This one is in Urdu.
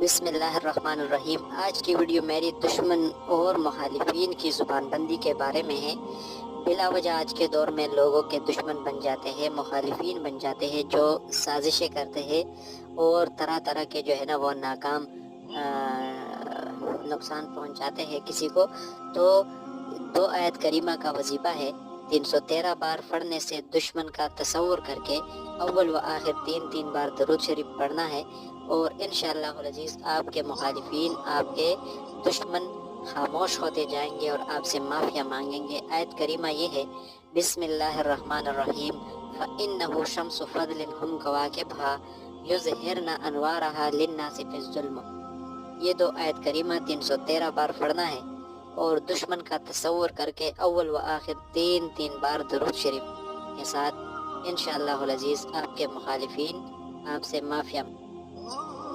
بسم اللہ الرحمن الرحیم۔ آج کی ویڈیو میری دشمن اور مخالفین کی زبان بندی کے بارے میں ہے۔ بلا وجہ آج کے دور میں لوگوں کے دشمن بن جاتے ہیں، مخالفین بن جاتے ہیں، جو سازشیں کرتے ہیں اور طرح طرح کے جو ہے نا وہ ناکام نقصان پہنچاتے ہیں کسی کو۔ تو 2 آیت کریمہ کا وظیفہ ہے، 313 بار پڑھنے سے دشمن کا تصور کر کے اول و آخر 3 بار درود شریف پڑھنا ہے، اور انشاءاللہ العزیز آپ کے مخالفین، آپ کے دشمن خاموش ہوتے جائیں گے اور آپ سے معافیاں مانگیں گے۔ آیت کریمہ یہ ہے، بسم اللہ الرحمن الرحیم، فَإِنَّهُ شَمْسُ فَضْلٍ هُمْ كَوَاكِبُهَا يُظْهِرْنَ أَنْوَارَهَا لِلنَّاسِ فِي الظُّلْمِ۔ یہ 2 آیت کریمہ 313 بار پڑھنا ہے اور دشمن کا تصور کر کے اول و آخر 3 بار درود شریف کے ساتھ انشاءاللہ العزیز آپ کے مخالفین آپ سے معافیاں